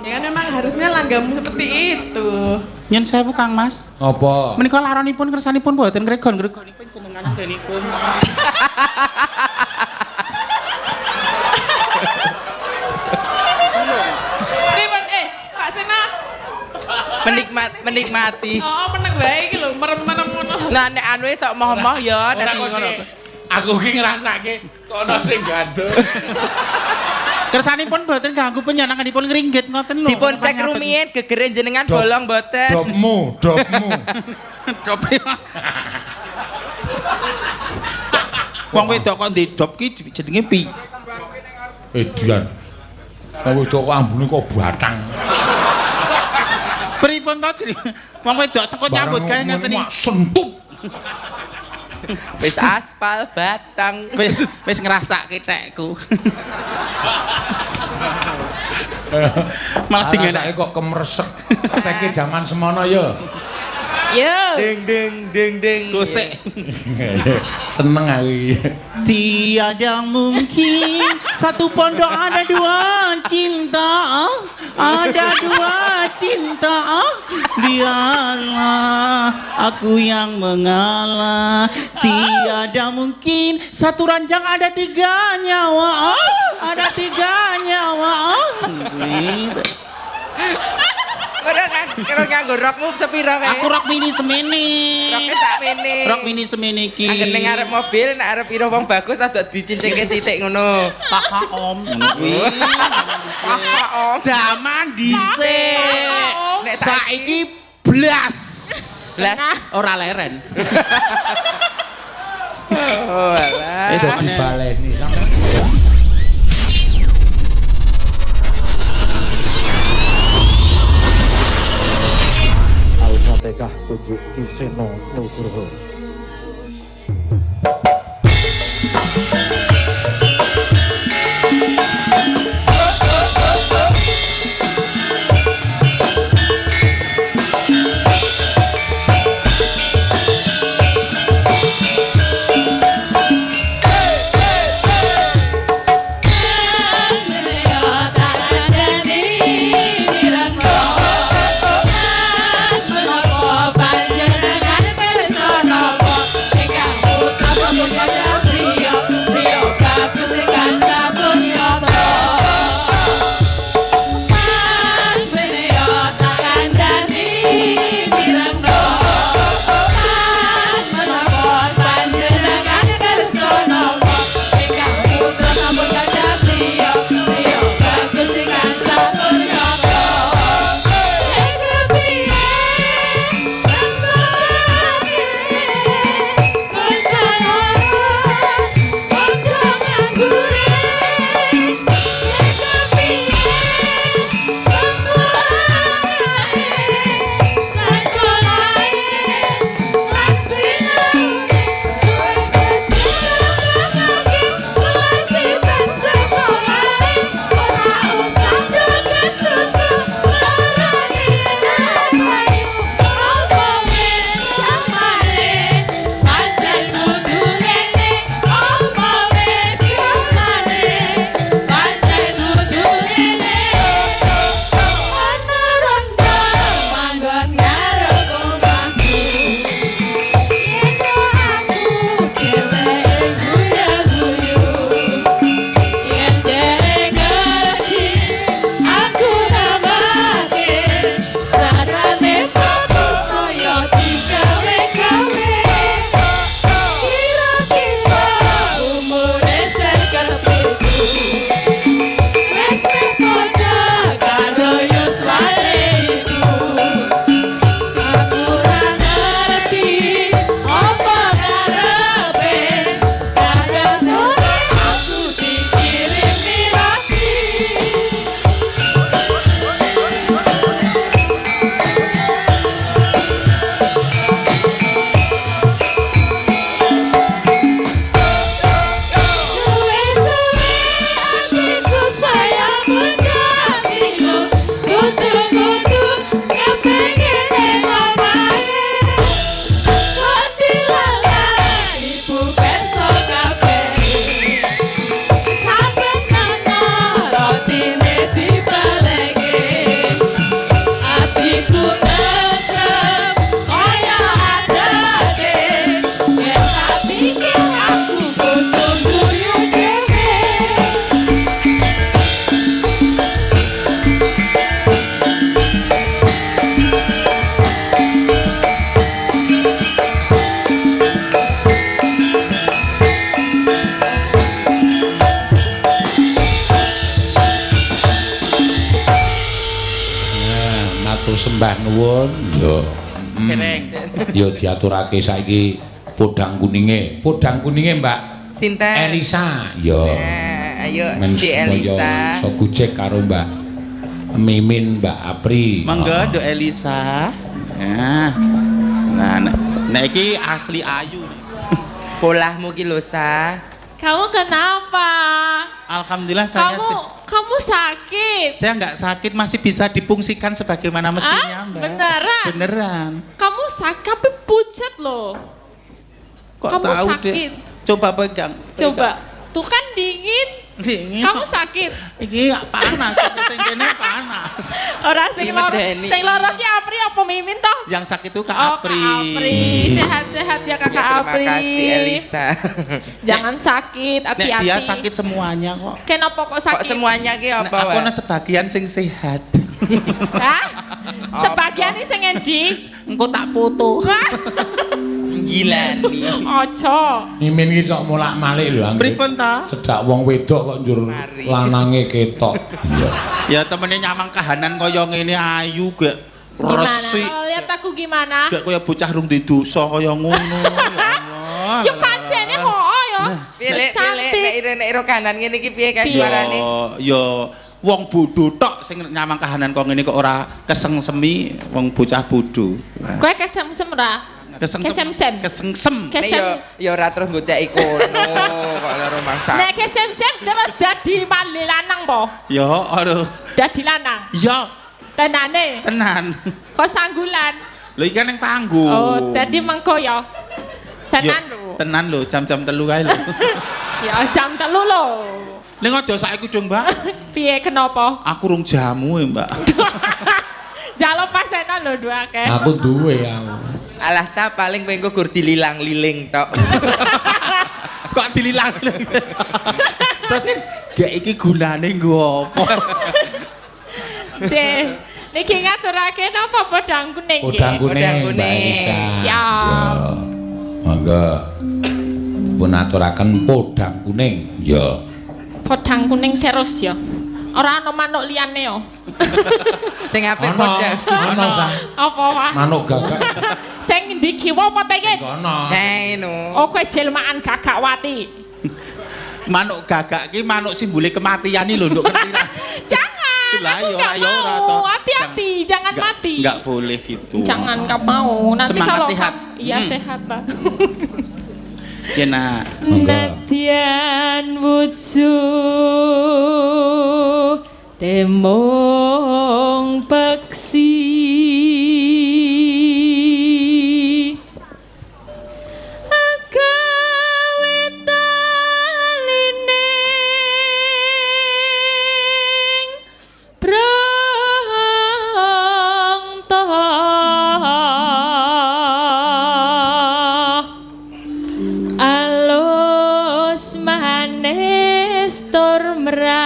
Ya kan memang harusnya langgamu seperti itu. Nyen sewu Kang Mas. Apa? Menika laronipun kersanipun boten gregon-gregonipun jenengan anggenipun. Pripun Pak Sena? Menikmati. Oh, meneng bae iki lho, merem-merem ngono. Lah nek anu sok moh-moh ya dadi ngono. Aku ki ngrasake kono sing gandul. Kersanipun boten ganggu penyenenganipun ngringgit ngoten lho. Dipun cek rumiyin gegere jenengan bolong boten. Dopmu. Dope. Wong wedok kok ndidop ki jenenge pi. Edian. Wong wedok kok ambune kok batang. Pripun to jenenge? Wong wedok sekut nyambut gawe ngeten iki. Sentup. Wis aspal batang. Wis ngrasake tekku. Malah dinganake kok kemresek. Teke jaman semono ya. Yo. Ding ding. Gosek. Seneng aku iki. Tiada mungkin satu pondok ada dua cinta. Ada dua cinta. Biarlah aku yang mengalah. Tiada mungkin satu ranjang ada tiga nyawa. Ada tiga nyawa. Kira nganggo rokmu sepiro wae? Aku rok mini semene. Roke sak mene. Rok mini semene iki. Anggere ning arep mobil nek arep piro wong bagus rada dicincingke titik ngono. Kakak Om ngono kuwi. Kakak Om. Zaman dhisik. Nek Saiki blas. Blas Ora leren. Oh alah. Wis dibaleni sampe. Tekah kunjuk Kiseno Nugroho. Panjenengan tresna matur sembah nuwun. Ya. Kereng. Ya diaturake saiki podang kuninge. Podang kuninge Mbak Sinten? Elisa. Ya. Nah, ayo Men Ci Elisa. so kucek karo Mbak Mimin, Mbak Apri. Mangga Nduk Elisa. Nah, nek iki asli ayu. Polahmu ki lho Sa. Kamu kenapa? Alhamdulillah saya Kamu sakit. saya nggak sakit, masih bisa dipungsikan sebagaimana mestinya, Mbak. Beneran? Beneran. Kamu sakit tapi pucat loh. Kok Kamu tahu sakit. deh? Coba pegang. Coba. Tuh kan dingin. Dingin. Kamu sakit. Iki panas, sing kene panas. Ora sing loro. Dimedeni. Sing loro ki Apri apa Mimin toh? Yang sakit itu Kak Oh, Apri. Kak Apri. Sehat-sehat ya Kakak Apri. Terima kasih Elisa. Jangan sakit, Nek hati-hati. dia sakit semuanya kok. Kenapa kok Kok sakit? semuanya ki Nek apa aku wae? ana sebagian sing sehat. Hah? Sebagian ini sing endi? Engko tak foto. Gila nih. Ojo. Mimin iki sok molak-malik lho anggere. Pripun ta? Cedak wong wedok kok njur Mari. lanange ketok. Iya. Ya temene nyamang kahanan kaya ngene ayu gek Gimana? resik. Kalau lihat aku gimana? Gek kaya bocah rung di dosa kaya ngono. Ya Allah. Ya pancene hoo ya. Piye nek nek iro kanan ngene iki piye kae Piye? suarane? Ya wong bodho tok sing nyamang kahanan kok ngene kok ora kesengsemi wong bocah bodho. Kowe kesemsem ra? Kesemsem. Kesengsem. Nek ya ora terus goceki kono kok loro mangsa. Nek kesemsem terus dadi mali lanang po? Ya aduh. Dadi lanang. Ya Tenane. tenan. Kok sanggulan? Lho iki kan ning panggung. Oh, dadi mengko ya. Tenan Ya, lho. tenan lho jam-jam 3 kae lho. Ya jam 3 lho. Ning aja saiki dong, Mbak. Piye kenapa? Aku rung jamu ya, Mbak. Jalo pasenan lho dua ke. Aku duwe aku. Alah sa paling pengko gur dililang-liling tok. Kok dililang. Terus gak iki gunane nggo apa? Cih, niki ngaturake napa podang kuning nggih? Podang kuning. Podang Mbak kuning. Elisa. Siap. Ya. Monggo. Pun aturaken podang kuning. Ya. Podang kuning terus ya. Ora ana manuk liyane yo. Sing apik Ono, podang. ono sang Apa wae? manuk gagak. Sing ndi kiwa apa teket? Kono. Ngono. Oh kowe jelmaan gagak-wati. Manuk gagak ki manuk simbole kematian iki lho nduk ngerti ra? Jangan. Lah, Aku ya nggak ora, ya ora, mau. toh. Hati-hati, jangan mati. Enggak boleh gitu. Jangan kau mau. Nanti Semangat kalau sehat. Iya sehat lah. Ya nak. Monggo. Nadyan wujuh temong peksi agawe talining prangta alus manis tur merak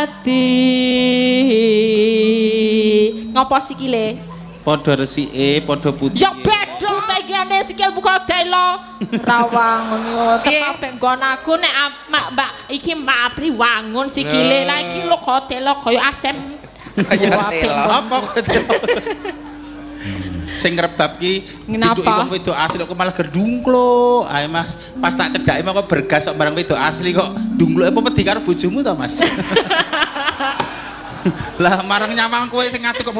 ati ngopo sikile Padha resike, padha putih. ya beda tegane sikil buka delo rawangun yo tepak ben nggon aku nek mbak iki Mbak Apri wangun sikile lah iki lho kok delo kaya asem Kaya telo. Apa kok? Sing ngrebab ki Kenapa? duduk wong wedok asli kok malah gerdungklo. Ae Mas, pas tak cedhake kok bergas kok bareng wedok asli kok dungklo apa wedi karo bojomu to, Mas? Lah marang nyamang kowe sing ngadeg kok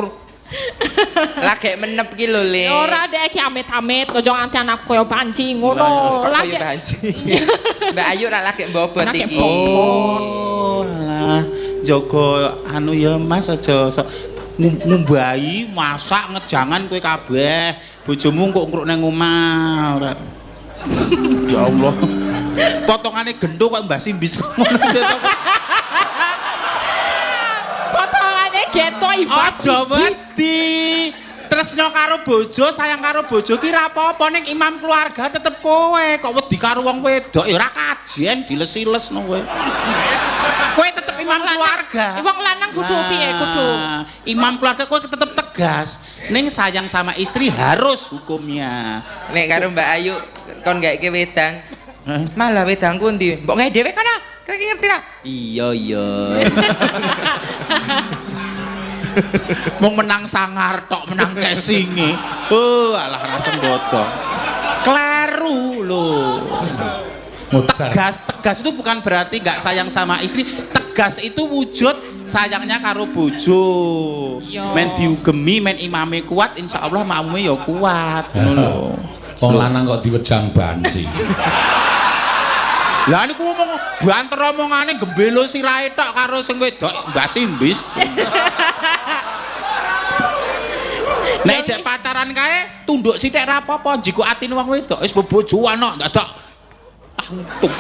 Lagi menep ki lho Le. ora dek iki amit-amit aja nganti anakku kaya banci ngono Kok lagi kaya banci. Mbak Ayu ra lagi bobot Anake iki. bobot. Oh, alah. Jaga anu ya Mas aja sok ngumbahi masak ngejangan kowe kabeh. Bojomu kok ngruk nang omah ora. Ya Allah. Potongane gendho kok mbah simbis ngono. potongane geto Aja wedi. Tresno karo bojo, sayang karo bojo ki ra apa-apa ning imam keluarga tetep kowe. Kok wedi karo wong wedok ya ora kajen diles-ilesno kowe. Kowe tetep imam keluarga. wong lanang kudu piye kudu Nah, imam keluarga kowe tetep tegas. Ning sayang sama istri harus hukumnya. Nek karo Mbak Ayu kon gak ke wedang. Hah? Malah wedangku ndi? Mbok gawe dhewe kana. Kowe ngerti ra? Iya. Mung menang sangar tok, menang casinge. Alah rasa bodoh. Kleru lho. Tegas itu bukan berarti nggak sayang sama istri. Tegas itu wujud sayangnya karo bojo. Men diugemi, men imame kuat, insya Allah makmume ya kuat. Ngono lho. Wong lanang kok diwejang banci. Lah niku ngomong banter omongane gembelo sirahe tok karo sing wedok mbah simbis. Nek jek pacaran kae tunduk sithik ra apa-apa, njiko atine wong wedok wis bobojoan kok dadak untung.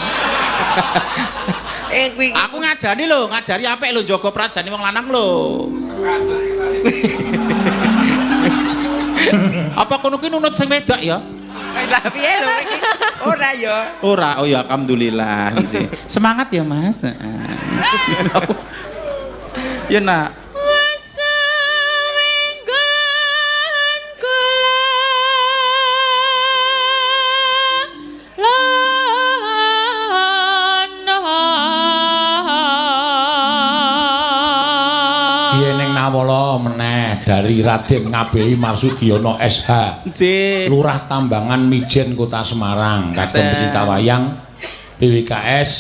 Aku ngajari lho, ngajari apik lho jaga prajane wong lanang lho. Apa kono ki nunut sing wedok ya? Lah piye lho iki? Ora ya. Ora, oh ya alhamdulillah sih. Semangat ya Mas. Ya nak. Nawala meneh dari Raden Ngabehi Marsudiono SH. Lurah Tambangan Mijen Kota Semarang. Kagem pecinta wayang PWKS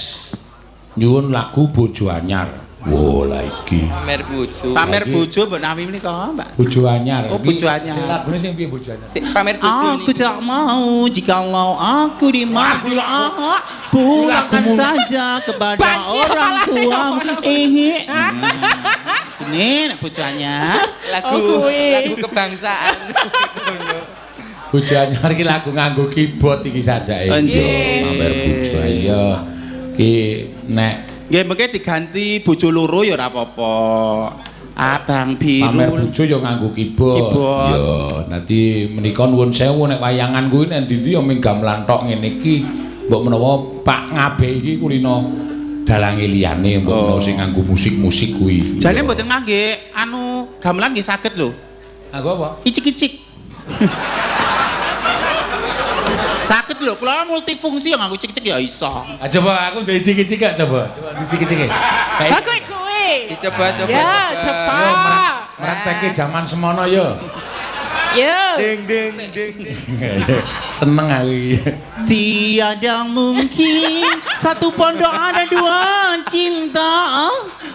nyuwun lagu Bojo Anyar. Wo lah iki. Pamer bojo. Pamer bojo Mbak Nawi menika, Mbak. Bojo Anyar. Oh, Bojo Anyar. Sing lagune sing piye Bojo Anyar? Pamer bojo. Aku tak mau jikalau aku dimabula pulangkan saja kepada orang tua. Ini Bojo Anyar. Lagu kebangsaan. Bojo Anyar iki lagu nganggo keyboard iki sajake. Pamer bojo ayo. Ki nek nggih mengke diganti bojo loro ya ora apa-apa. Abang biru. Pamer bojo ya nganggo keyboard. Ya, nanti menika nuwun sewu nek wayangan kuwi nek ndi ya ming gamelan tok ngene iki. Mbok menawa Pak Ngabehi iki kulino dalange liyane mbok menawa sing nganggo musik-musik kuwi. Jane mboten ngangge anu gamelan nggih saged lho. Nganggo apa? Icik-icik. Sakit lho, kula multifungsi yang nganggo cicik ya iso. Coba aku ndek cicik-cicik gak coba. Coba dicicik-cicik. Kowe. Dicoba-coba. Ya, coba. Praktekke zaman semono yo. Yo. Ding. Seneng aku iki. Tiada mungkin satu pondok ada dua cinta.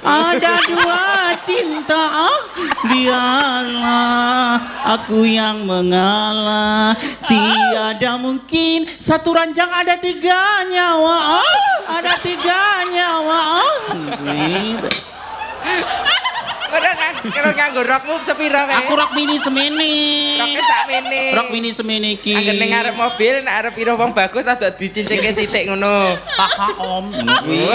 Ada dua cinta. Biarlah aku yang mengalah. Tiada mungkin satu ranjang ada tiga nyawa. Ada tiga nyawa. Kira nganggo rokmu sepira wae? Aku rok mini semene. Roke sak mene. Rok mini semene iki. Angger ning arep mobil nek arep pira wong bagus rada dicincingke titik ngono. Haha Om, ngono kuwi.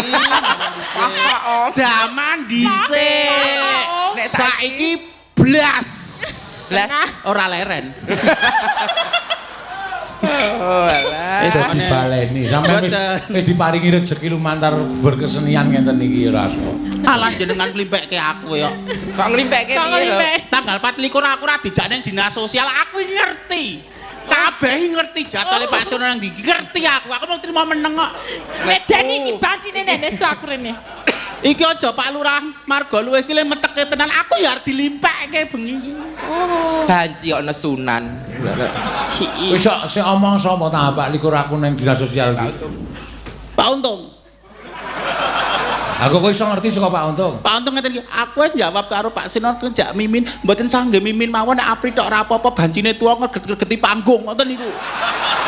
Haha Om. Zaman dhisik. Nek saiki blas. Ora leren. Oh alah. Wis dibaleni. Sampeyan wis diparingi rezeki lumantar berkesenian ngenten iki ora aso. Alah jenengan nglimpekke aku ya. Kok nglimpekke piye lho? Tanggal 24 aku ora dijak ning dinas sosial, aku ngerti. Kabeh ngerti jadwale Pak Sono nang ndi. Ngerti aku mau trimo meneng kok. Medan iki bancine nenek aku rene. Iki aja Pak Lurah Marga luwih iki le meteke tenan, aku ya arep dilimpeke bengi iki. Oh. Banci kok nesunan. Wis sik omong sapa ta Pak likur aku ning dinas sosial iki. Pak Untung. Aku kok iso ngerti saka Pak Untung. Pak Untung ngeten iki, aku wis jawab karo Pak Sinor kejak mimin, mboten sangge mimin mawon nek apri tok ora apa-apa bancine tuwa ngeget-ngegeti panggung ngoten niku.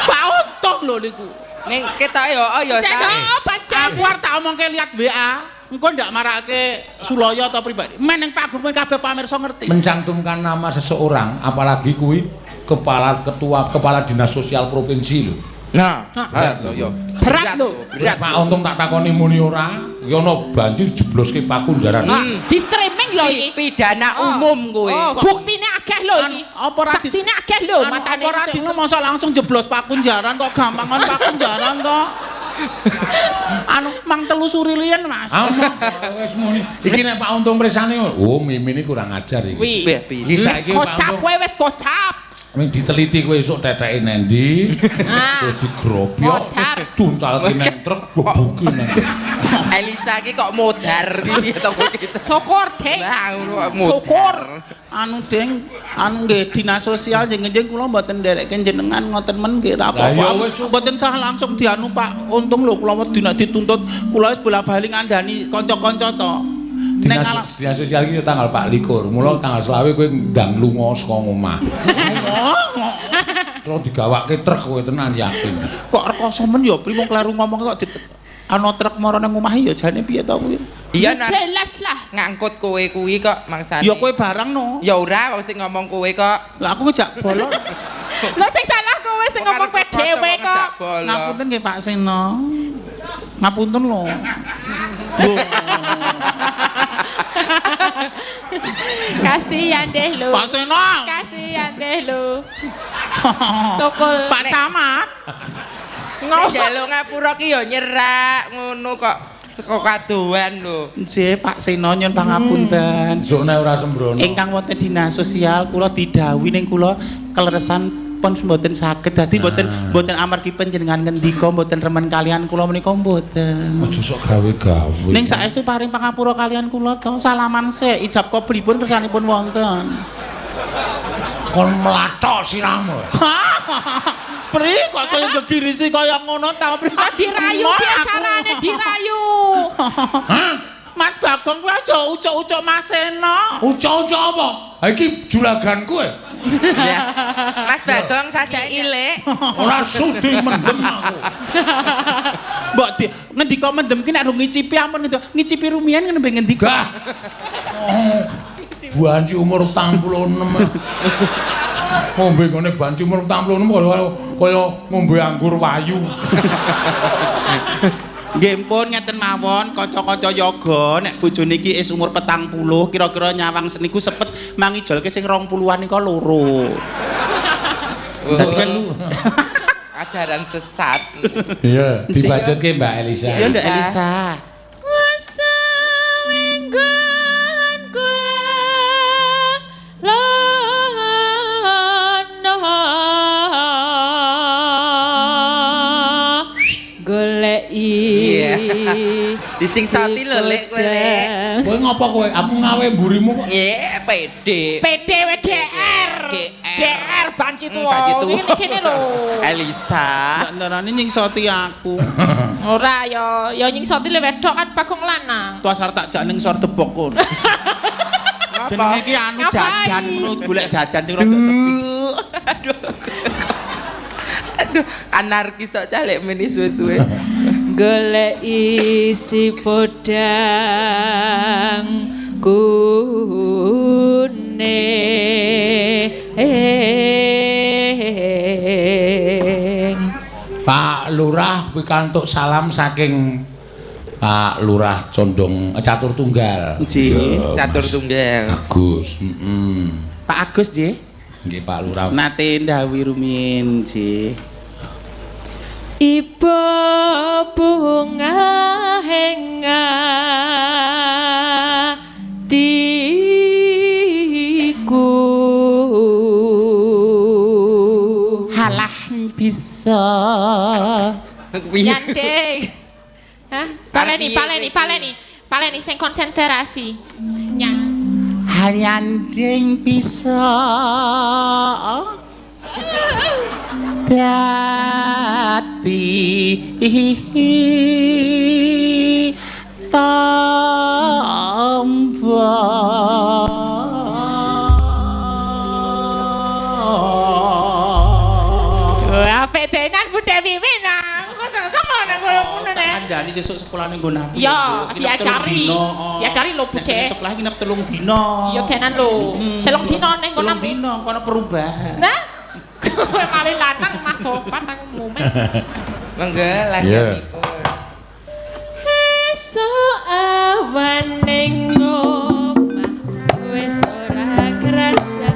Pak Untung lho niku. Ning ketoke yo ya Aku arep tak omongke lihat WA. Engko ndak marake Sulaya atau pribadi. Men ning Pak Guru kabeh pamirsa ngerti. Mencantumkan nama seseorang apalagi kuwi kepala dinas sosial provinsi lho. Nah, yo. Berat lho. Berat Pak Untung tak takoni muni ora, ya ono banjir jebloske pakunjaran. Di streaming lho iki. Pidana umum kowe. Oh, buktine akeh lho iki. Saksine akeh lho matane. Ora dino mosok langsung jeblos pakunjaran kok gampangan pakunjaran kok. Anu mang telusuri liyan Mas. Wis muni. Iki nek Pak Untung presane, oh Mimin iki kurang ajar iki. Iki saiki kocap kowe wis kocap. Ming diteliti kowe esuk teteke nendi. Terus digrobyok, tuncal ki nang truk bebuki nang. Elisa iki kok modar iki to gitu. Syukur, Dek. Nah, Syukur. Anu Ding, anu nggih dinas sosial jeneng kula mboten nderekke jenengan ngoten men nggih ra apa-apa. Mboten sah langsung dianu Pak. Untung lho kula wedi nek dituntut kula wis bola-bali ngandani kanca-kanca to. Dinas sosial iki tanggal 24. Mula tanggal 20 kowe ndang lunga saka omah. Terus digawake truk kowe tenan yakin. Kok rekoso men ya primo kleru ngomong kok ana truk mara nang omah ya jane piye to kuwi? Iya jelas lah. Ngangkut kowe kuwi kok mangsane. Ya kowe barang no. Ya ora wong sing ngomong kowe kok. Lah aku ngejak bolon. Lho sing salah kowe sing ngomong kowe dhewe kok. Ngapunten nggih Pak Seno. Ngapunten lho. Lho. Kasihan deh lu. Pak Seno. Kasihan deh lu. Sokol. Pak Camat. Njaluk ngapura ki ya nyerak ngono kok saka kadoan lho. Nggih Pak Seno nyun pangapunten. Suk nek ora sembrono. Ingkang wonten dinas sosial kula didhawuhi ning kula keleresan pun mboten saged dadi mboten amargi panjenengan ngendika mboten remen kalian kula menika mboten. Aja sok gawe-gawe. Ning saestu paring pangapura kalian kula to. Salaman sik ijab qablipun kersanipun wonten. Kon mlathok siramu. Pri kok saya gegirisi kaya ngono ta Pri? Dirayu biasane dirayu. Hah? Mas Bagong kuwi aja ucuk-ucuk Mas Seno. Ucuk-ucuk apa? Ha iki julaganku e. Ya. Mas Bagong sajak ilik. Ora sudi mendem aku. Mbok ngendika mendem ki nek rung ngicipi ampun ngicipi rumiyin nembe ngendika. Banci umur 46. Ngombe ngene banci umur 46 kaya ngombe anggur wayu. Nggih pun ngeten mawon kanca-kanca yoga nek bojone iki is umur 40 kira-kira nyawang seniku sepet mangijolke sing 20-an nika loro. Dadi kan ajaran sesat. Iya, dibajutke Mbak Elisa. Iya Mbak Elisa. Wasa wenggon kula goleki Disingsati lho lek kowe lek. Kowe ngopo kowe? Aku ngawe mburimu kok. Nggih, pede. PD WDR. DR banci tuwa. Banci tuwa. Iki kene lho. Elisa. Ndarane nyingsoti aku. Ora ya nyingsoti le wedok kan Bagong lanang. Tuas arep tak jak ning sor debok kon. Jenenge iki anu jajan ngono golek jajan sing rada sepi. Aduh, anarkis kok calek meni suwe-suwe. Golek isi podang kuning. Pak Lurah pikantuk salam saking Pak Lurah Condong Catur Tunggal. Nggih, Catur Tunggal. Agus, Pak Agus nggih. Nggih Pak Lurah. Nate ndhawuhi rumiyin nggih. Ibu bunga henga tiku Halah bisa Yandeng. Hah? Paleni sing konsentrasi. Hanya ndeng bisa dadi tamba Apik denan Budhe Wiwi nang. Kok sama nang ngono ne. Andani sesuk sekolahane nggo nang. Ya, diajari. Diajari lho Budhe. Besok lagi nginep 3 dina. Ya denan lho. 3 dina ning ngono. 3 dina kono perubahan. Nah. Kowe mari lanang mah topat nang umume. Mangga lagi. Esuk awan ning omah wis ora kerasa.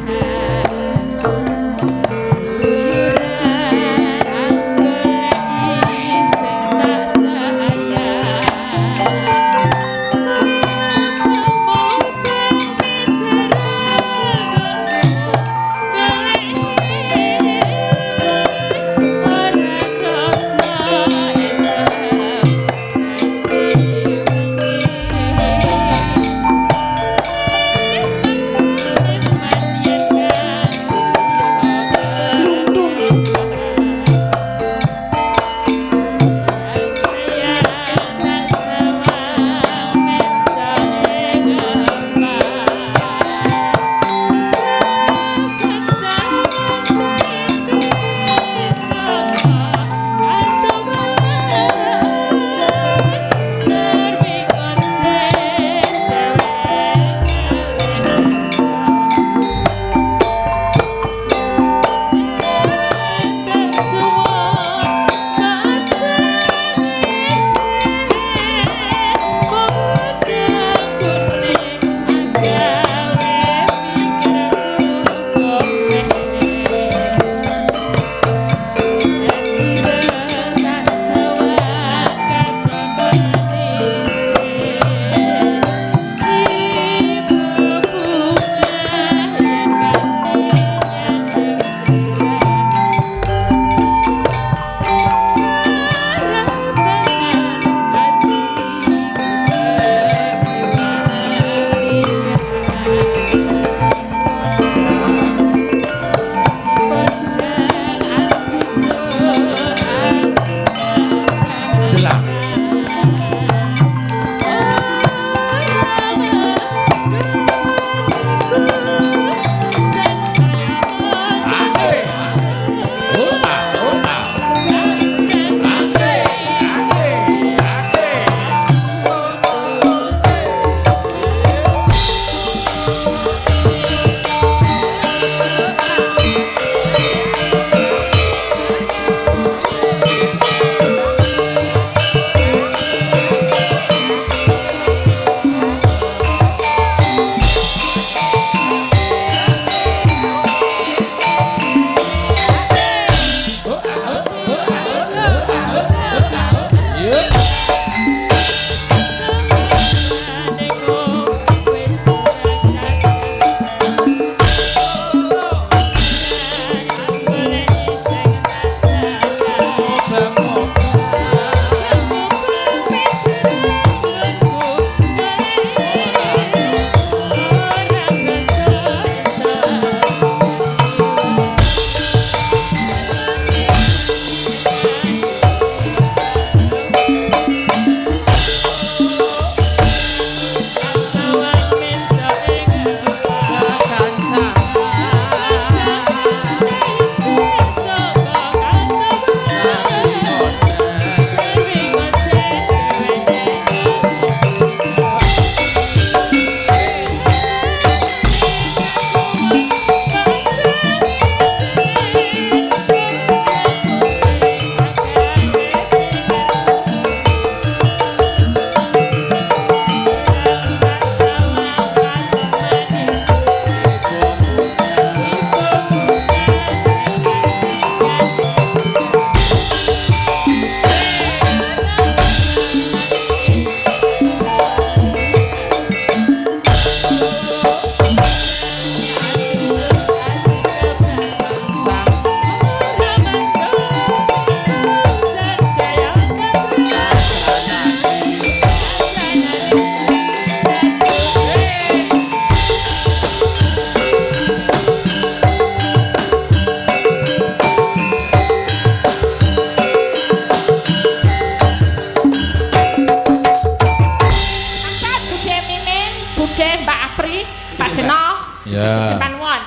Pri, Pak Seno. Ya. Simpan won.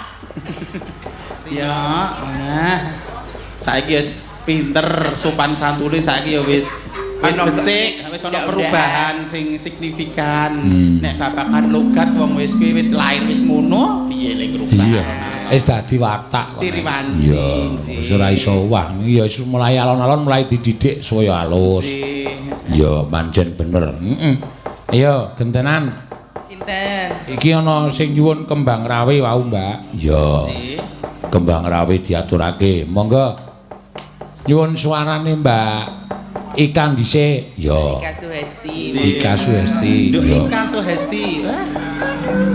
Ya, nah. Saiki wis pinter, sopan santune saiki ya wis becik, wis ana perubahan sing signifikan. Nek babagan logat wong wis kuwi wis lair wis ngono, piye lek rubah. Iya. Wis dadi watak. Ciri wancing. Wis ora iso wah. Ya wis mulai alon-alon mulai dididik supaya halus. Ya, pancen bener. Ayo, gentenan. Sinten? Iki ana sing nyuwun kembang rawe wau, Mbak. Ya. Kembang rawe diaturake. Monggo. Nyuwun suarane Mbak Ika dhisik. Ya. Ika Suhesti. Ika Suhesti. Nduk Ya. Ika Suhesti.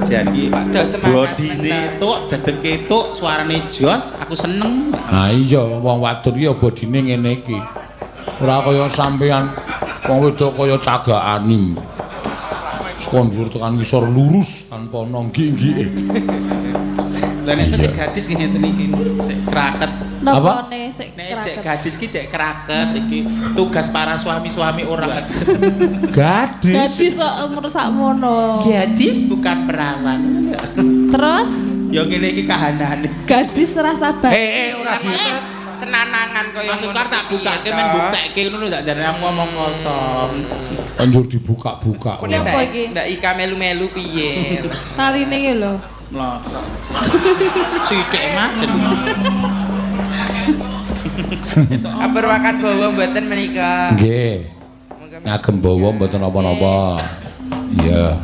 Jadi bodine tuk, dedeke tuk, suarane jos, aku seneng. Nah iya, wong wadon iki ya bodine ngene iki. Ora kaya sampean wong wedok kaya cagakan. Saka dhuwur tekan ngisor lurus tanpa ana nggih-nggih. Lah nek sik gadis ki ngeten iki, sik kraket. Apa? Nek cek gadis ki cek kraket iki tugas para suami-suami orang. Gadis. Gadis kok umur sakmono. Gadis bukan perawan. Terus Ya ngene iki kahanane. gadis rasa baik. Ora Senanangan kaya Mas Sukar tak bukake men buktekke ngono ndak jare aku ngomong kosong. Anjur dibuka-buka. Kuwi Apa iki? Mbak Ika melu-melu piye? Taline iki lho. Mlotrok. Sithik macet. Aperwakan bawa mboten menika. Nggih. Ngagem bawa mboten napa-napa. Iya.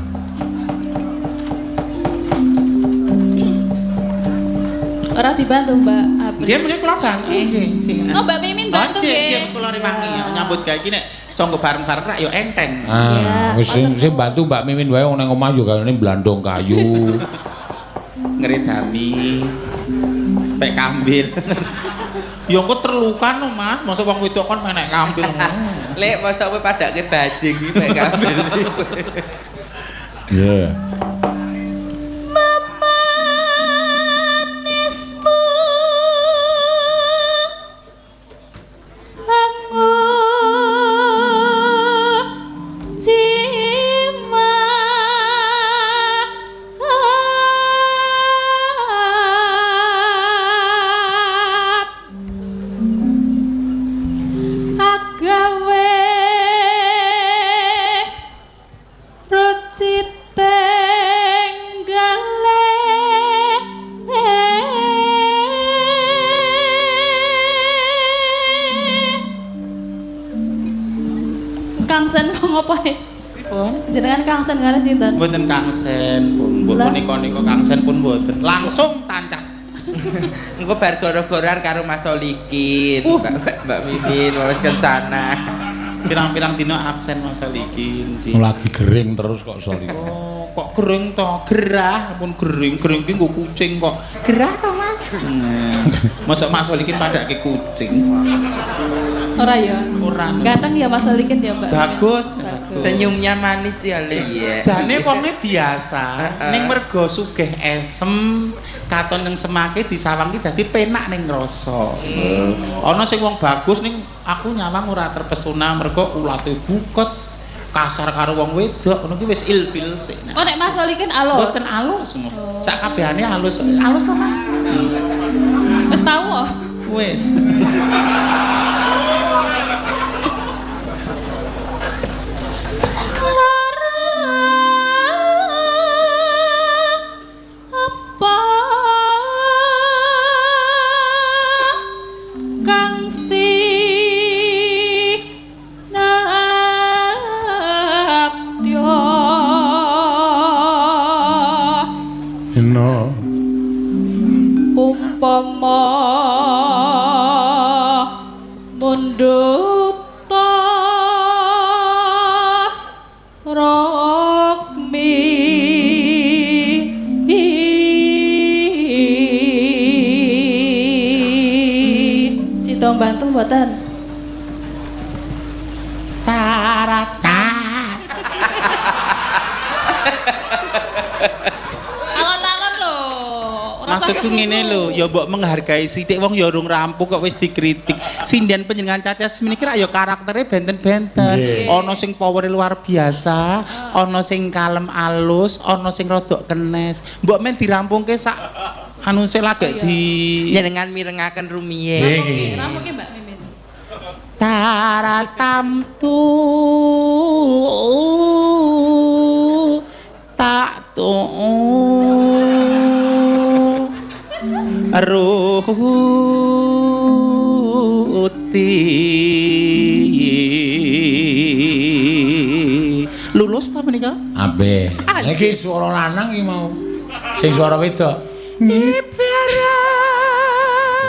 Ora dibantu Mbak Apri. Nggih mengke kula bantu nggih. Oh Mbak Mimin bantu nggih. nggih. Nggih kula riwangi nyambut gawe iki nek sanggo bareng-bareng rak ya enteng. Ah, wis sing bantu Mbak Mimin wae wong nang omah yo gawene blandong kayu. Ngredami. Pek kambil. Ya engko terlukan no Mas, masa wong wedok kon menek kambil ngono. Lek masa kowe padake bajing iki mek kambil. Iya. Kangsen ngopo e? Pun Jenengan kangsen karo sinten? mboten kangsen pun. Mbok menika kangsen pun mboten. Langsung tancap. Engko bar goro-goran karo Mas Solikin, Mbak Mimin wis kencana. Pirang-pirang dina absen Mas Solikin sih. Lagi gering terus kok Soli. Oh, kok gering to? Gerah pun gering. Gering ki nggo kucing kok. Gerah to, Mas? Mosok Mas Solikin padake kucing. Ora ya. Ora. Ganteng ya Mas Solikin ya Mbak. Bagus. Senyumnya manis ya Le. Jane wonge biasa, ning mergo sugih esem, katon ning semake disawang ki dadi penak ning rasa. Ana sing wong bagus ning aku nyawang ora terpesona mergo ulate bukut, kasar karo wong wedok, ngono ki wis ilfil sik. Oh nek Mas Solikin alus. Mboten alus. Sak kabehane alus. Alus to, Mas? Wis tau kok. Wis. Umpama munduta rokmi Cita bantu mboten Maksudku ngene lho, ya mbok menghargai sithik wong ya urung rampung kok wis dikritik. Sinden panjenengan Caces meniki ra ya karaktere benten-benten. Ana sing powere luar biasa, ana sing kalem alus, ana sing rodok kenes. Mbok men dirampungke sak anu sing lagi di jenengan mirengaken rumiyin. Rampuke Mbak Mimin. Taratam tu tak tu ruti lulus ta menika? Abe. Iki swara lanang iki mau. Sing swara wedok. Ngibarat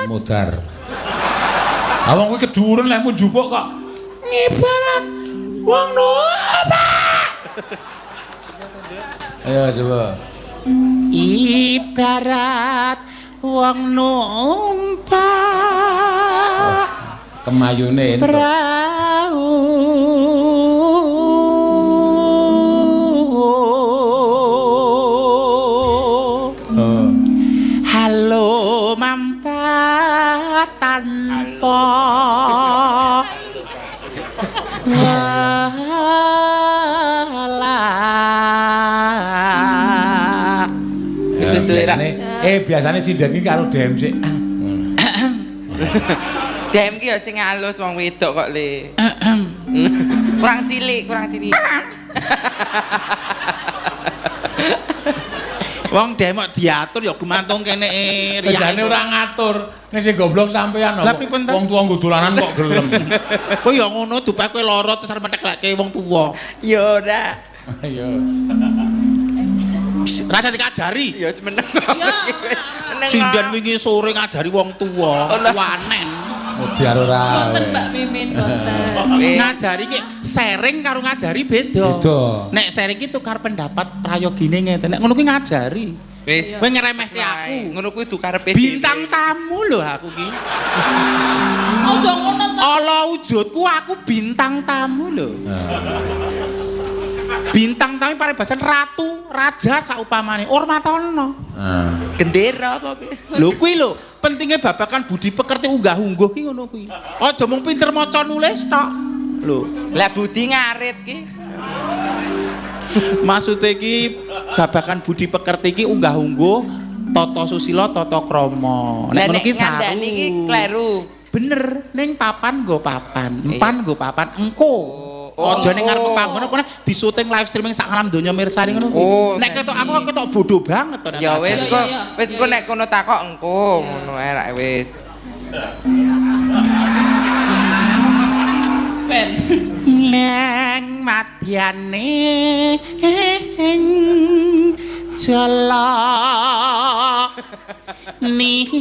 mudar. Awang kuwi keduren lekmu njupuk kok. Ngibarat wong numpak. Ayo coba. Ibarat wong numpak. Kemayune entuk. Halo mampatan tanpa biasane sinden iki karo DM sik. DM ki ya sing halus wong wedok kok le. Kurang cilik. Wong DM kok diatur ya gumantung kene riya. Bejane ora ngatur. Nek sing goblok sampean kok. Wong tuwa nggo dolanan kok gelem. Kok ya ngono dupe kowe lara terus arep metekleke wong tuwa. Ya ora. Ayo. Rasa dikajari. Ya meneng. Sinden wingi sore ngajari wong tuwa, wanen. Mudi ora. Wonten Mbak Mimin wonten. Ngajari ki sharing karo ngajari beda. Nek sharing ki tukar pendapat prayogine ngeten. Nek ngono ki ngajari. Wis. Kowe ngremehke aku. Ngono kuwi du karepe bintang tamu lho aku ki. Aja ngono to. Ala wujudku aku bintang tamu lho. Bintang tamu paribasan ratu, raja saupamane. Hormatono. Gendera apa piye? Lho kuwi lho, pentinge babakan budi pekerti unggah-ungguh ki ngono kuwi. Aja mung pinter maca nulis tok. Lho, Lah budi ngarit ki. maksude ki babakan budi pekerti ki unggah-ungguh, tata susila, tata krama. Nek ngono ki saru. Ngandani ki kleru. Bener, ning papan nggo papan, empan nggo papan, engko. Aja ning ngarep panggono kono disuting live streaming sak alam donya mirsani ngono kuwi. Nek ketok aku ketok bodoh banget to. Ya wis kok, wis engko nek kono takok engko ngono ae rak wis. Ben. Neng madyane jala niti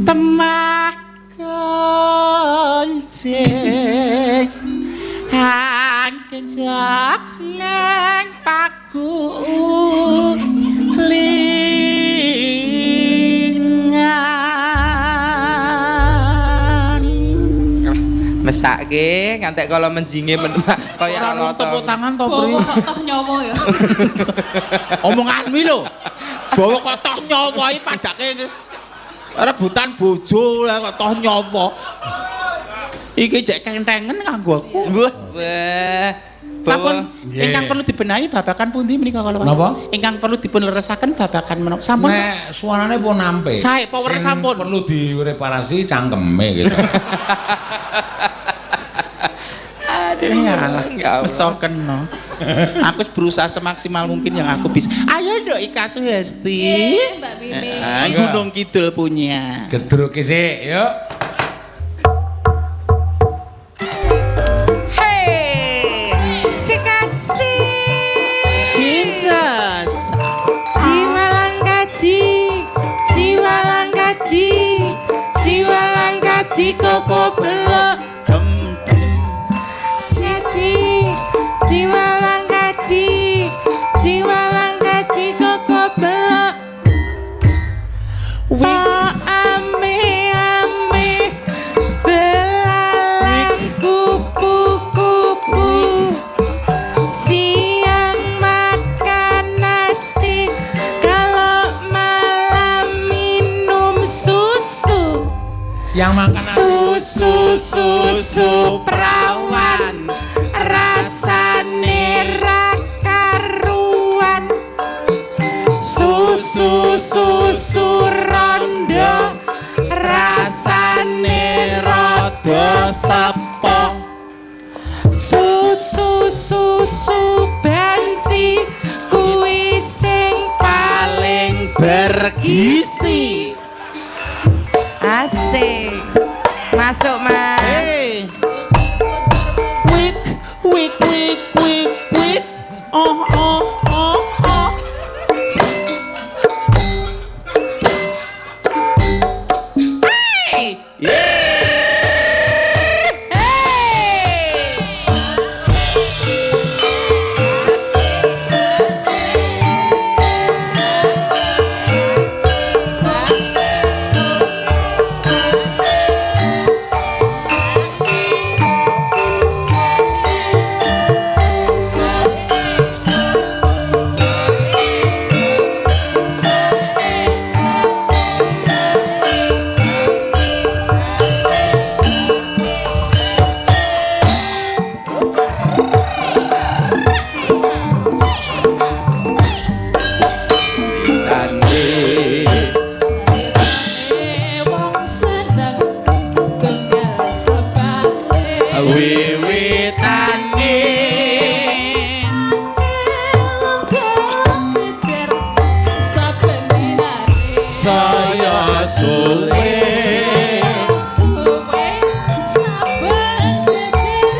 temakan cek angkenjak neng paku lingan mesake ngantek kala menjinge kaya ana tepuk tangan to Bawa kok toh nyowo ya. omonganmu lho bawa kok toh nyawa iki padake rebutan bojo kok toh nyawa iki jek kentengen kanggo aku wah sampun ingkang perlu dibenahi babakan pundi menika kala napa ingkang perlu dipun leresaken babakan menapa sampun nek suarane pun nampe sae power sampun perlu direparasi cangkeme gitu. Aduh, mesoken no. Aku berusaha semaksimal mungkin yang aku bisa. Ayo dok Ika Suhesti. Mbak Mimin. Gunung Kidul punya. Gedruke sik, yuk. Hey, si kasih. Princess. Jiwa langkaji koko belok. Jiwa langkaji koko belok. Ame belalang kupu-kupu. yang makan susu prawan rasane ra karuan susu rondo rasane rada sepo susu banci kuwi sing paling bergizi. Asik. Masuk, Mas. Hey. Wik. Oh. Hey. Saya suwe saben jejer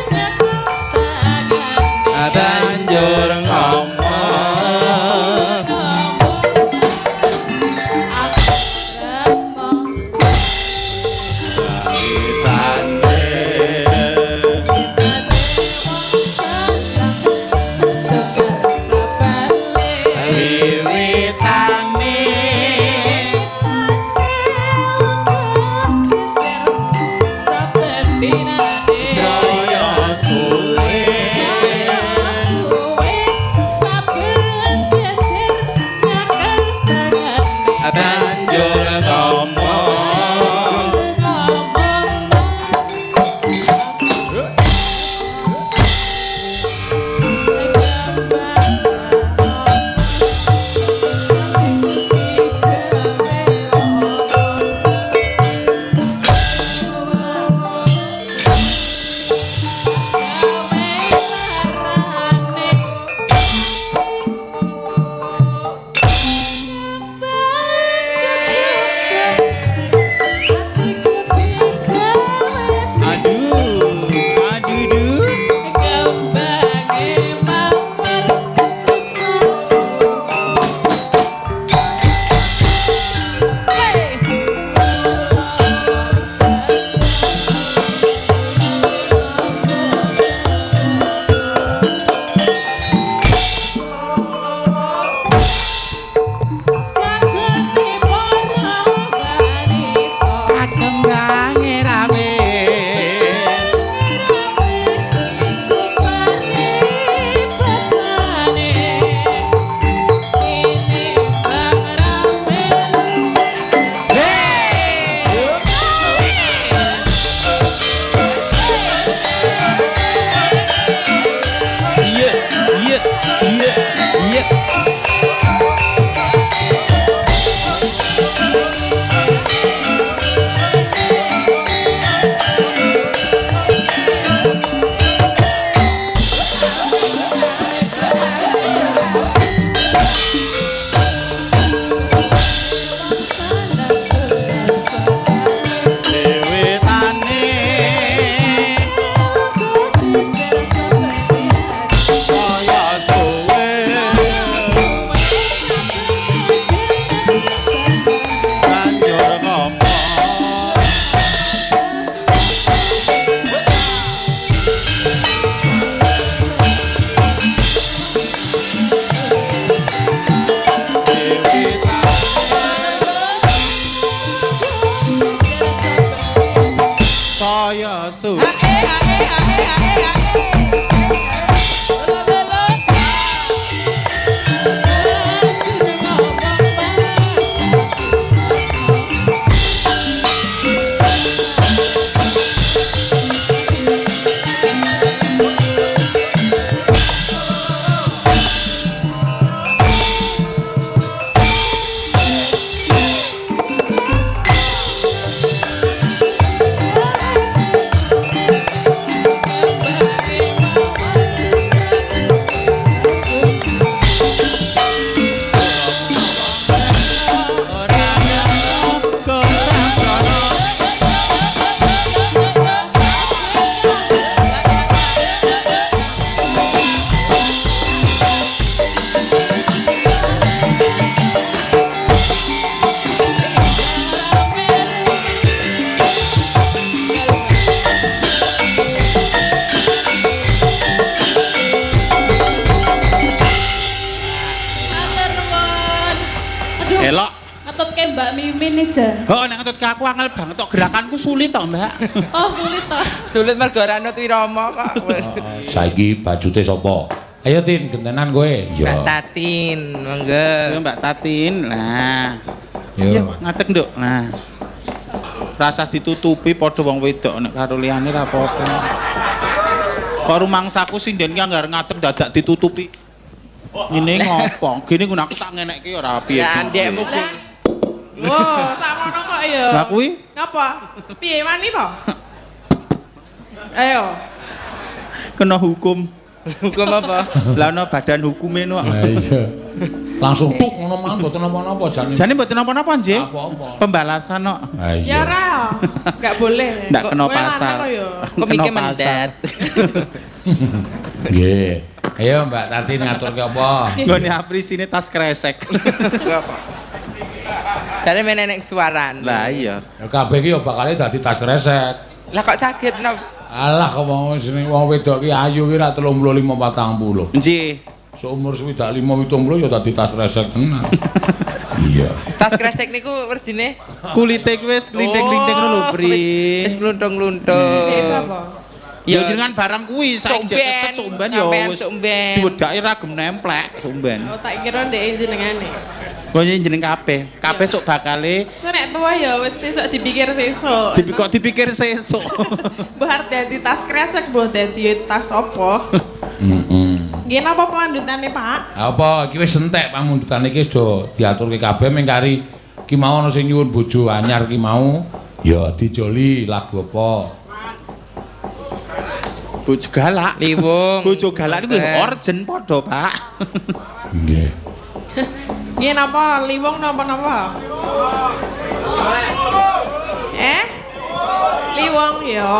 banjur ngomong Mbak Mimin nih Jan. Oh nek ngetut ke aku angel banget tok gerakanku sulit tok Mbak. Oh sulit toh. Sulit mergo ora ana Wirama kok. Saiki bajute sapa? Ayo Tin, gentenan kowe. Mbak Tatin, monggo. Yo Mbak Tatin. Nah. Yo. Iya, ngadeg nduk. Nah. Rasa ditutupi padha wong wedok nek karo liyane ra apa-apa. Kok rumangsaku sinden ki anggar ngadeg dadak ditutupi. Ngene ngopo? Gini ku aku tak ngenekke ya ora piye. Ya ndekmu ku. Wo, sakmono kok ya. Lah kuwi Ngapa? Piye wani po? Ayo. kena hukum. Hukum apa? Lah ana badan hukume no. Lah iya. Langsung tuk ngono mawon mboten napa-napa jane. Jane mboten napa-napa nggih. Apa-apa. Pembalasan no. Lah Ya iya. ora. Enggak boleh. Ndak kena Kowe lanang pasal. kok ya. Kok mikir mendet. Nggih. Ayo Mbak Tatin ngaturke apa? Nggone aprisine tas kresek. Jane menenek suaran. Lah iya. Ya kabeh iki ya bakale dadi tas kresek. Lah kok sakit napa? Alah kok wong sing wong wedok ki ayu ki ra 35 40. Nggih. Seumur swidak 5 70 ya dadi tas kresek tenan. Iya. Tas kresek niku werdine Kulite kuwi wis klinting-klinting ngono lho, Pri. wis gluntung-gluntung. Nek sapa? Ya jenengan barang kuwi saiki keset sumben ya wis diwedaki ragem nemplek sumben. Oh tak kira ndek jenengane. Kok jeneng kabeh. Kabeh sok bakale So nek tua ya wis sesuk dipikir sesuk. kok dipikir sesuk. Mbah arep dadi tas kresek, mbah dadi tas apa? Heeh. Nggih napa pamandutane, Pak? Apa iki wis entek pamundutane iki do diaturke kabeh mung kari ki mau ana sing nyuwun bojo anyar ki mau ya dijoli lagu apa? Bojo galak. Liwung. Bojo galak niku orjen padha, Pak. Nggih. Nggih napa liwung napa-napa? Liwung ya.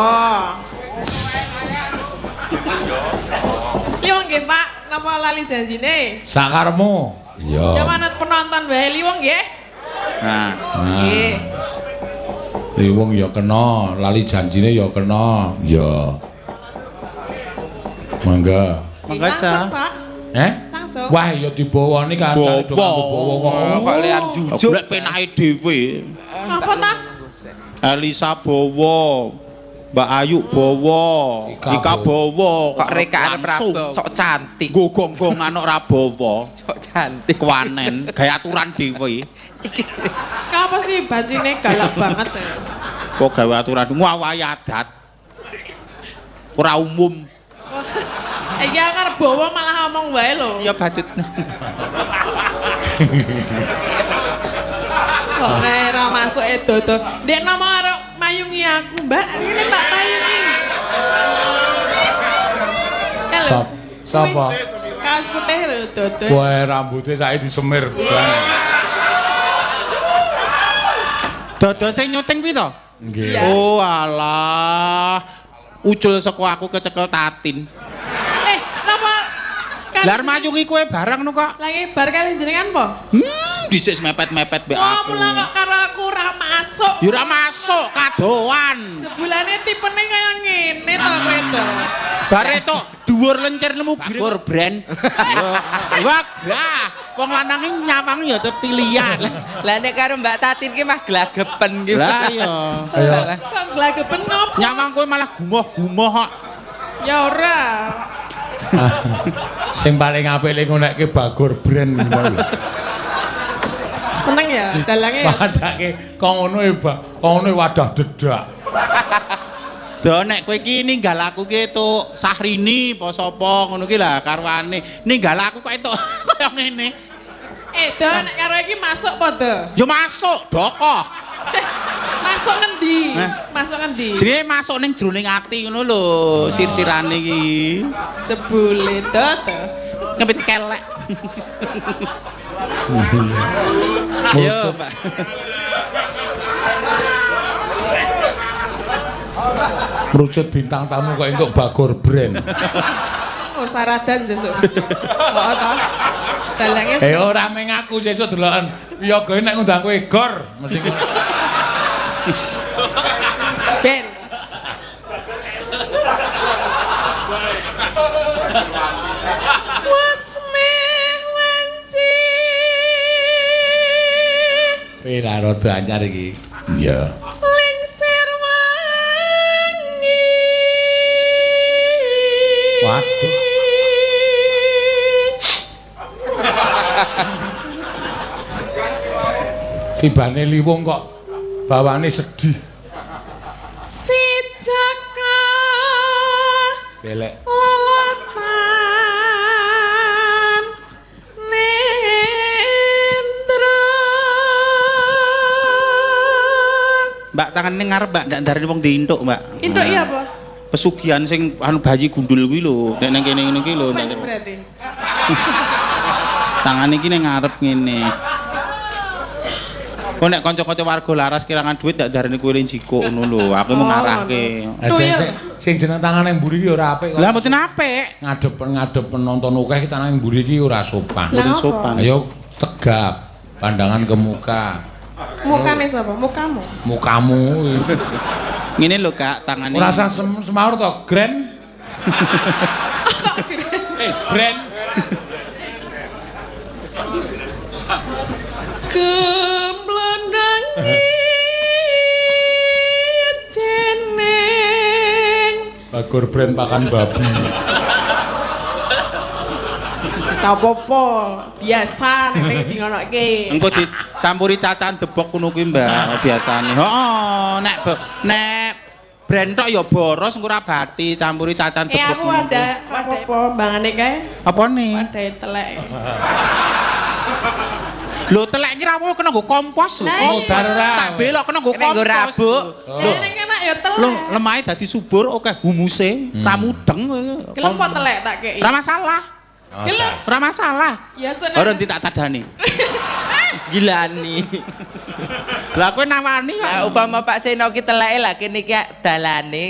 Liwung nggih, Pak. Napa lali janjine? Sakarmu. Ya Iya. manut penonton wae liwung nggih. Nah, Nggih. Liwung ya kena, lali janjine ya kena. Ya. Mangga. mangga Langsung, aja. Pak. Langsung. Wah, ya dibawa ni kancane do bawa kok. Kok lian jujuk lek penake dhewe. Apa ta? Elisa bawa, Mbak Ayu bawa, Ika bawa, Kok rekaan langsung. Prabowo sok cantik. Nggo gong-gongan kok ra bawa. Sok cantik. Kewanen, gaya aturan dhewe. Apa sih bajine galak banget ya? Kok gawe aturan ngawai adat. Ora umum. Iki arep bawa malah ngomong wae lho. Ya bajut. Kok ora masuk dodo. Dek nama arep mayungi aku, Mbak. Ini tak payungi. Halo. Sapa? Kaos putih lho dodo. Wah, rambutnya saiki disemir. Dodo sing nyuting kuwi to? Nggih. Oh alah. Ucul saka aku kecekel Tatin. Napa? Lah mayungi kowe barang no kok. Lagi bar kali jenengan po? Dhisik mepet-mepet mbek Oh, aku. mula kok karo aku ora masuk. Ya ora masuk kadoan. Sebulane tipene kaya ngene to kowe to. Bare tok dhuwur lencer nemu Bagor brand. Wah, wong lanang iki nyawang ya tetep pilihan. Lah nek karo Mbak Tatin ki mah glagepen gitu. Lah iya. Kok glageben nopo? Nyawang kowe malah gumoh-gumoh kok. Ya ora. Sing paling apik lek ngonekke Bagor brand ngono lho. Seneng ya dalange ya. Padake kok ngono e, Pak. Kok ngono wadah dedak. Do nek kowe iki ninggal aku ki tuk Sahrini apa sapa ngono ki lah karwane. Ninggal aku kok entuk kaya ngene. Do nek karo iki masuk po do? Ya masuk, dokoh. Masuk ngendi? Hah? Masuk ngendi? Jenenge masuk ning jroning ati ngono lho, sir-sirane iki. Sebule to. Ngepit kelek. Ayo, Mbak. Merucut bintang tamu kok entuk Bagor brand. Oh, saradan sesuk mesti. Kok to? Dalange Ora meng aku sesuk deloken. Ya gawe nek ngundang kowe gor mesti. ben. Wasmi wanci Ora rada anyar iki. Iya. Lingsir wangi. Waduh. Tibane liwung kok bawane sedih. Si Jaka. Belek. Lelatan. Nendra. Mbak tangane ngarep Mbak ndak ndarani wong diintuk Mbak. Intuk iya apa? Pesugihan sing anu bayi gundul kuwi lho, nek nang kene ngene iki lho. Mas berarti. Tangan iki ning ngarep ngene. Kok nek kanca-kanca warga laras kirangan duit ndak darani kuwi njiko ngono lho. Aku mau ngarahke. Sing jeneng tangane mburi iki ora apik kok. Lah mboten apik. Ngadep penonton akeh iki tangane mburi iki ora sopan. Mboten sopan. Ayo tegap, pandangan ke muka. Mukane sapa? Mukamu. Mukamu. Ngene lho Kak, tangane. Ora usah semaur to, Grand. Grand. Kemlendangi jeneng Bagur brand pakan babi. tak apa-apa biasa nek dingonoke Engko dicampuri cacahan debok ngono kuwi Mbak biasane. Heeh, nek brand tok ya boros engko ora bati campuri cacahan debok. aku ada apa-apa bangane kae Apane? wadai telek Lho telek iki ra kena nggo kompos lho. Nah, Oh, darurat. Tak belok kena nggo Kena nggo kompos. rabuk. nek enak ya telek Lho, lemahe dadi subur oke humuse, ra mudeng. gelem apa telek tak kei Ora masalah. gelem Ora masalah. ya seneng Ora nanti tak tadani. Gilani. Lah kowe nawani kok. Ya upama Pak Seno ki teleke lah kene iki dalane.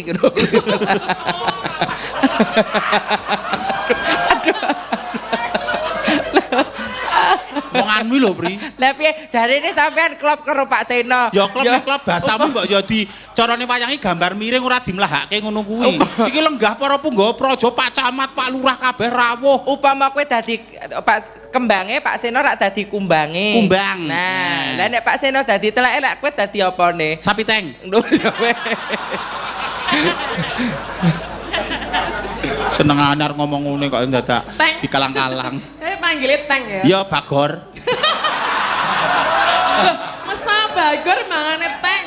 Wong anu lho, Pri. Lah piye jarine sampean klop karo Pak Seno? Ya klop basamu mbok ya di carane wayangi gambar miring ora dimlahake ngono kuwi. Iki lenggah para punggawa praja, Pak Camat, Pak Lurah kabeh rawuh. Upama kowe dadi Pak kembange Pak Seno rak dadi kumbange. Kumbang. Nah, lah nek Pak Seno dadi teleke lek kowe dadi apane? Sapi teng. Seneng anyar ngomong ngene kok dadak Teng. dikalang-kalang. manggile teng ya Ya Bagor. masa bagor mangane teng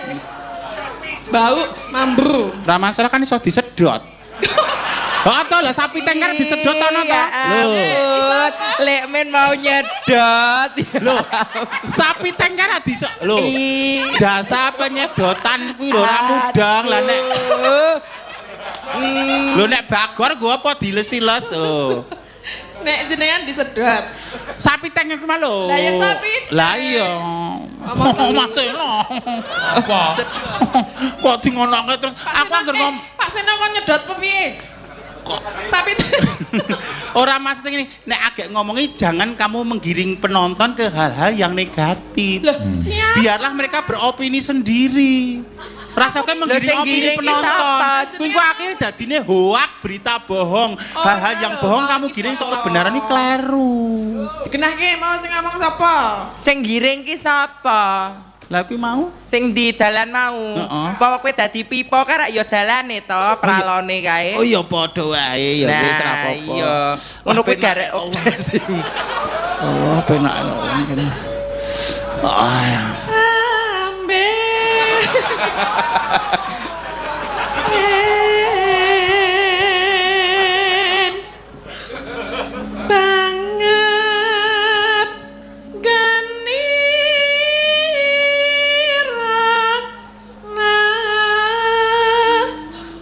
bau mambu Ra masalah kan iso disedot. Oh, to lah sapi teng kan disedot ana to. Lho, lek men mau nyedot. Lho, sapi teng kan bisa. Lho, jasa penyedotan kuwi lho ora mudang lah nek. Lho nek Bagor nggo apa diles-iles lho. nek jenengan disedot Sapi teng iki mah lho. Lah ya sapi. Lah iya. Mas Seno. Apa? Kok di ngonoke terus aku anggere ngomong Pak Seno kon nyedot piye kok tapi ora maksud ngene nek agek ngomongi jangan kamu menggiring penonton ke hal-hal yang negatif. loh siap Biarlah mereka beropini sendiri. Rasakan menggiring sing opini giring ki penonton. sapa? Kuwi kok akhirnya dadine hoak, berita bohong. Hal-hal yang bohong kamu giring sok kebenaran ini kleru. dikenahke mau sing ngomong sapa Sing giring ki sapa? Lah kuwi mau Sing di dalan mau. Heeh. Upama kowe dadi pipo kan ya dalane to, pralone kae. oh iya padha wae ya wis ra apa-apa. Iya. Ngono kuwi garek obsesi. Oh, penak ngene. Ah, ya. ambe banget ganira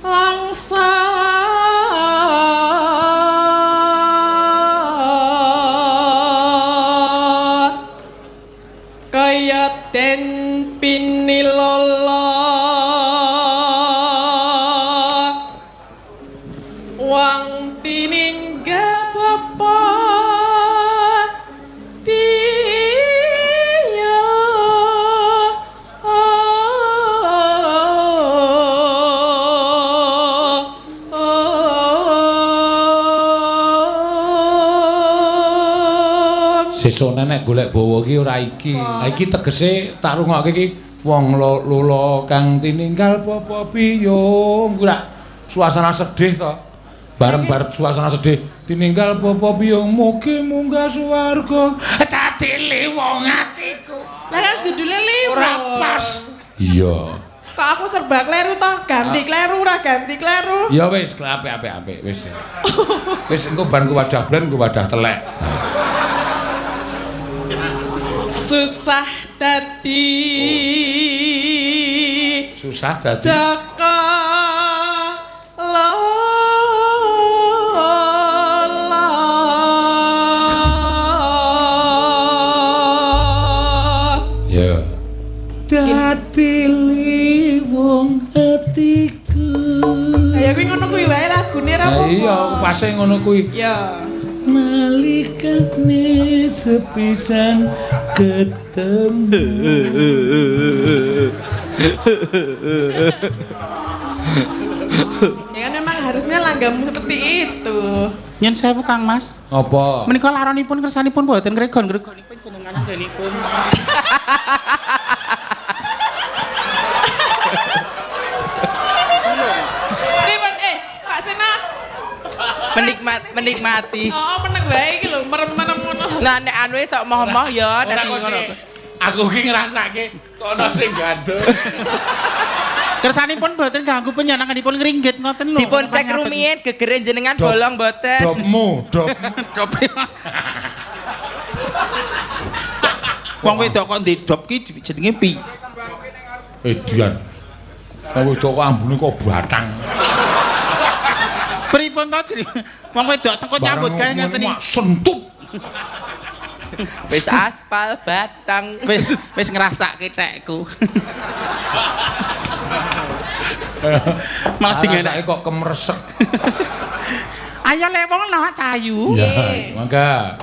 langsa kaya den pinilala Sesone nek golek bawa ki ora iki. Lah iki tegese tak rungokke iki wong lula kang tininggal apa piyo. Ora suasana sedih to. Bareng-bareng suasana sedih tininggal apa piyo mugi munggah swarga. Dadi wong atiku. Lah kan judule liwo. Ora pas. Iya. Kok aku serba kleru toh? Ganti kleru ora ganti kleru. Ya wis apik wis. Wis engko bar ku wadah blen ku wadah telek. Susah dadi. Susah dadi. Jaka Ya. Dadi wong atiku. Ya kuwi ngono kuwi wae lagune ra apa. Iya, pase ngono kuwi. Ya. Nalikane sepisan ketemu. Ya kan memang harusnya langgamu seperti itu. Nyen sewu Kang Mas. Apa? Menika laronipun kersanipun boten ngregon-ngregonipun jenengan anggenipun. Pak Sena menikmati. Oh, meneng wae iki lho, merem-merem ngono. Nah nek anu sok moh-moh ya dadi ngono. Aku ki ngrasake kono sing gandul. Kersanipun boten ganggu penyenenganipun ngringgit ngoten lho. Dipun cek rumiyin gegere jenengan bolong boten. Dopmu. Wong wedok kok ndedop ki jenenge pi. Dian. Wong wedok kok ambune kok batang. Pripun to jenenge? Wong wedok sekut nyambut gawe ngeten iki. Sentut. Wis aspal batang. Wis ngrasake tekku. Malah dingenake kok kemresek. Ayo lewong no cayu. Ya, mangga.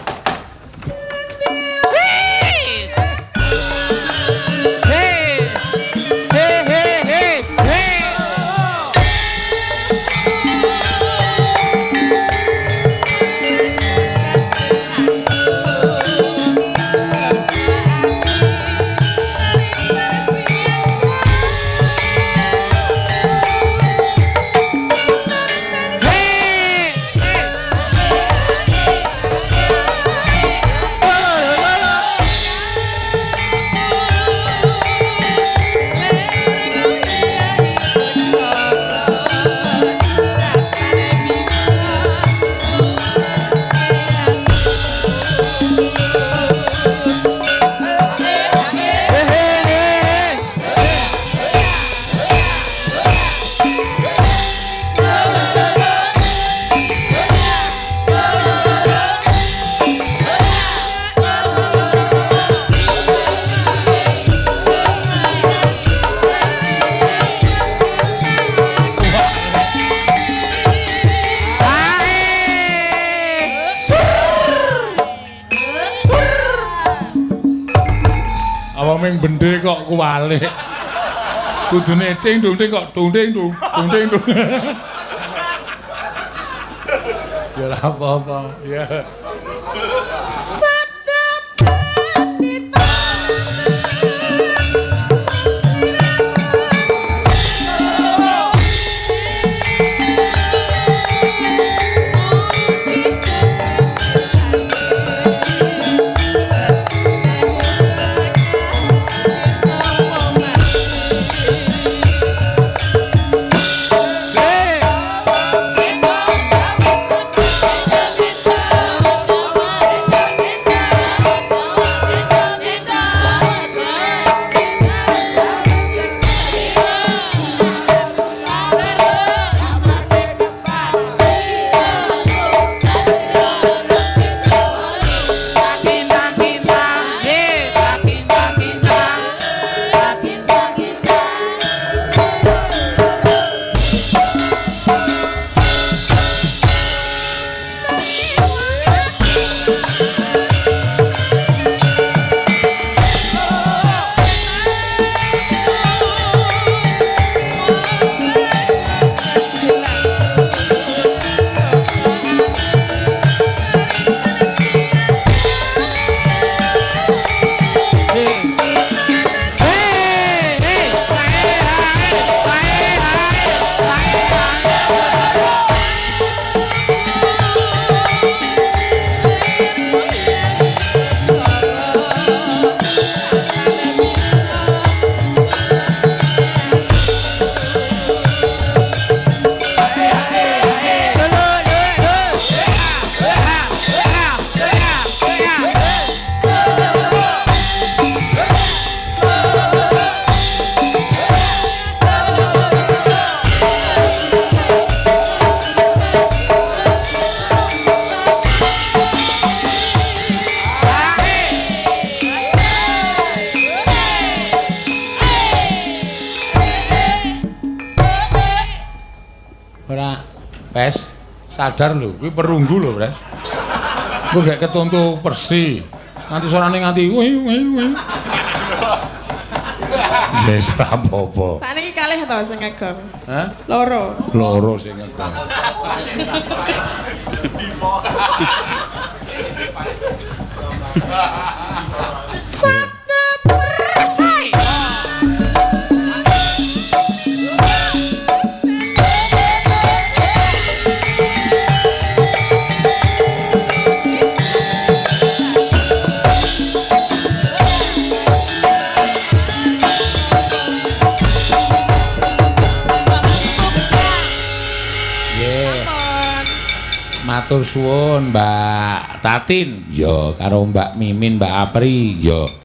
Ming bendhe kok kuwalik. Kudune ting dong ting kok dong ting dong. Ya apa-apa, ya. Pes, sadar lho, kuwi perunggu lho, Pres. Kuwi gak ketuntu persi. Nanti suarane nganti wih. Wis apa-apa. Sakniki kalih to sing ngegong. Hah? Loro Sing ngegong. Matur suwun Mbak Tatin, ya karo Mbak Mimin, Mbak Apri, ya.